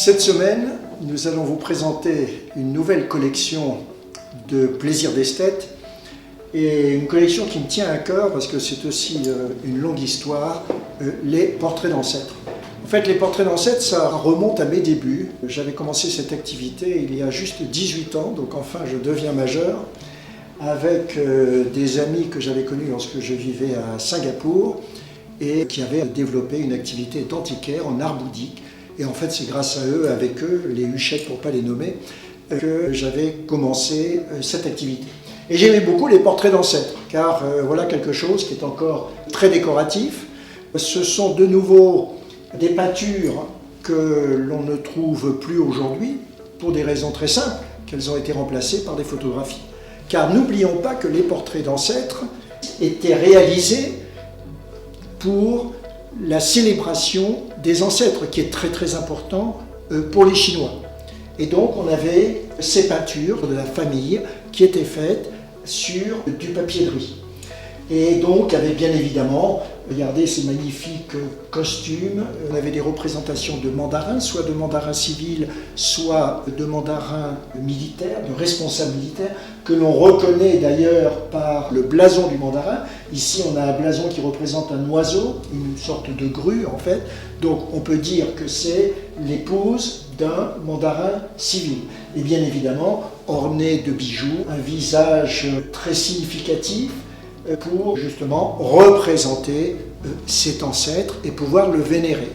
Cette semaine, nous allons vous présenter une nouvelle collection de plaisirs d'esthète et une collection qui me tient à cœur parce que c'est aussi une longue histoire, les portraits d'ancêtres. En fait, les portraits d'ancêtres, ça remonte à mes débuts. J'avais commencé cette activité il y a juste 18 ans, donc enfin je deviens majeur, avec des amis que j'avais connus lorsque je vivais à Singapour et qui avaient développé une activité d'antiquaire en art bouddhique. Et en fait, c'est grâce à eux, avec eux, les Huchettes pour ne pas les nommer, que j'avais commencé cette activité. Et j'aimais beaucoup les portraits d'ancêtres, car voilà quelque chose qui est encore très décoratif. Ce sont de nouveau des peintures que l'on ne trouve plus aujourd'hui, pour des raisons très simples, qu'elles ont été remplacées par des photographies. Car n'oublions pas que les portraits d'ancêtres étaient réalisés pour la célébration des ancêtres, qui est très très important pour les Chinois. Et donc on avait ces peintures de la famille qui étaient faites sur du papier de riz. Et donc avec bien évidemment, regardez ces magnifiques costumes, on avait des représentations de mandarins, soit de mandarins civils, soit de mandarins militaires, de responsables militaires, que l'on reconnaît d'ailleurs par le blason du mandarin. Ici on a un blason qui représente un oiseau, une sorte de grue en fait, donc on peut dire que c'est l'épouse d'un mandarin civil. Et bien évidemment, orné de bijoux, un visage très significatif, pour justement représenter cet ancêtre et pouvoir le vénérer.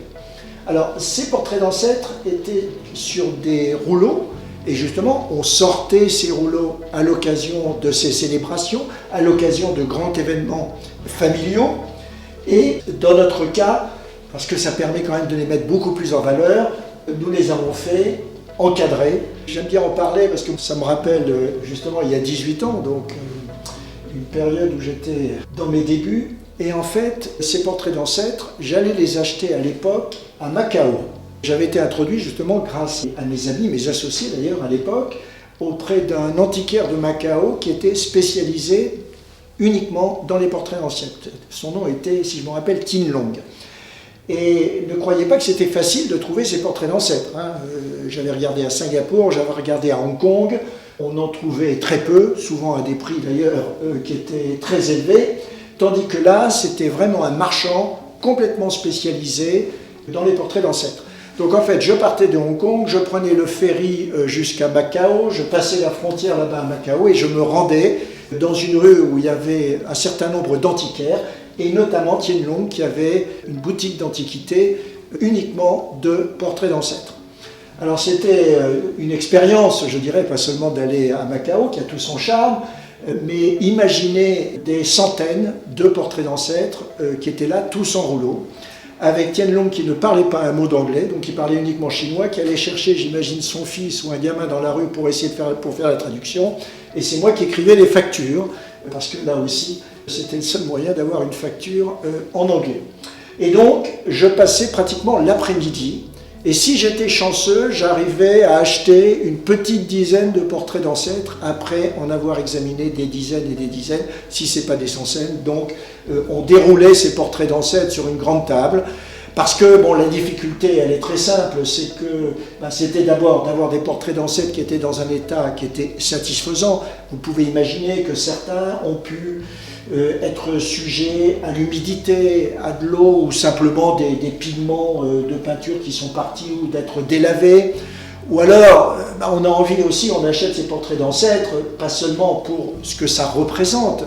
Alors ces portraits d'ancêtres étaient sur des rouleaux et justement on sortait ces rouleaux à l'occasion de ces célébrations, à l'occasion de grands événements familiaux et dans notre cas, parce que ça permet quand même de les mettre beaucoup plus en valeur, nous les avons fait encadrés. J'aime bien en parler parce que ça me rappelle justement il y a 18 ans, donc une période où j'étais dans mes débuts. Et en fait, ces portraits d'ancêtres, j'allais les acheter à l'époque à Macao. J'avais été introduit justement grâce à mes amis, mes associés d'ailleurs à l'époque, auprès d'un antiquaire de Macao qui était spécialisé uniquement dans les portraits d'ancêtres. Son nom était, si je me rappelle, Tin Long. Et ne croyez pas que c'était facile de trouver ces portraits d'ancêtres. J'avais regardé à Singapour, j'avais regardé à Hong Kong. On en trouvait très peu, souvent à des prix d'ailleurs qui étaient très élevés, tandis que là, c'était vraiment un marchand complètement spécialisé dans les portraits d'ancêtres. Donc en fait, je partais de Hong Kong, je prenais le ferry jusqu'à Macao, je passais la frontière là-bas à Macao et je me rendais dans une rue où il y avait un certain nombre d'antiquaires, et notamment Tin Long qui avait une boutique d'antiquité uniquement de portraits d'ancêtres. Alors c'était une expérience, je dirais, pas seulement d'aller à Macao, qui a tout son charme, mais imaginez des centaines de portraits d'ancêtres qui étaient là, tous en rouleau, avec Tin Long qui ne parlait pas un mot d'anglais, donc il parlait uniquement chinois, qui allait chercher, j'imagine, son fils ou un gamin dans la rue pour essayer de faire la traduction, et c'est moi qui écrivais les factures, parce que là aussi, c'était le seul moyen d'avoir une facture en anglais. Et donc, je passais pratiquement l'après-midi. Et si j'étais chanceux, j'arrivais à acheter une petite dizaine de portraits d'ancêtres après en avoir examiné des dizaines et des dizaines, si ce n'est pas des centaines. Donc on déroulait ces portraits d'ancêtres sur une grande table, parce que bon, la difficulté, elle est très simple, c'est que c'était d'abord d'avoir des portraits d'ancêtres qui étaient dans un état qui était satisfaisant. Vous pouvez imaginer que certains ont pu être sujets à l'humidité, à de l'eau ou simplement des pigments de peinture qui sont partis ou d'être délavés. Ou alors, on a envie aussi, on achète ces portraits d'ancêtres, pas seulement pour ce que ça représente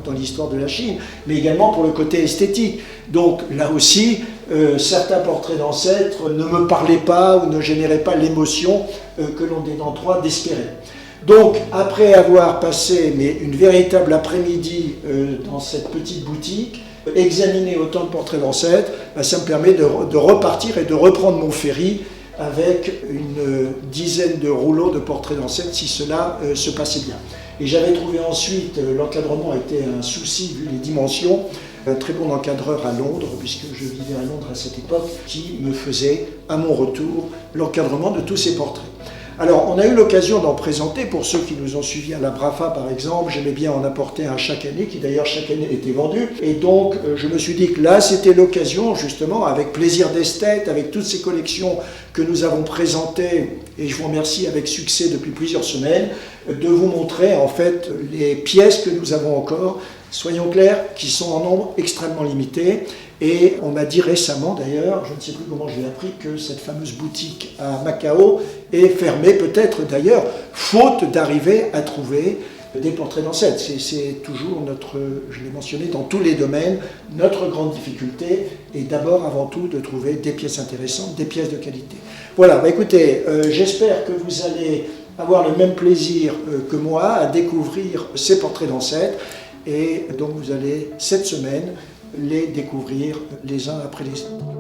dans l'histoire de la Chine, mais également pour le côté esthétique. Donc là aussi, certains portraits d'ancêtres ne me parlaient pas ou ne généraient pas l'émotion que l'on est en droit d'espérer. Donc, après avoir passé une véritable après-midi dans cette petite boutique, examiner autant de portraits d'ancêtres, ça me permet de repartir et de reprendre mon ferry avec une dizaine de rouleaux de portraits d'ancêtres si cela se passait bien. Et j'avais trouvé ensuite, l'encadrement était un souci vu les dimensions, un très bon encadreur à Londres, puisque je vivais à Londres à cette époque, qui me faisait, à mon retour, l'encadrement de tous ces portraits. Alors, on a eu l'occasion d'en présenter pour ceux qui nous ont suivis à la Brafa, par exemple. J'aimais bien en apporter un chaque année, qui d'ailleurs chaque année était vendu. Et donc, je me suis dit que là, c'était l'occasion, justement, avec Plaisir d'Esthète, avec toutes ces collections que nous avons présentées, et je vous remercie avec succès depuis plusieurs semaines, de vous montrer, en fait, les pièces que nous avons encore, soyons clairs, qui sont en nombre extrêmement limité. Et on m'a dit récemment d'ailleurs, je ne sais plus comment je l'ai appris, que cette fameuse boutique à Macao est fermée, peut-être d'ailleurs, faute d'arriver à trouver des portraits d'ancêtres. C'est toujours notre, je l'ai mentionné, dans tous les domaines, notre grande difficulté est d'abord, avant tout, de trouver des pièces intéressantes, des pièces de qualité. Voilà, bah écoutez, j'espère que vous allez avoir le même plaisir que moi à découvrir ces portraits d'ancêtres. Et donc vous allez, cette semaine, les découvrir les uns après les autres.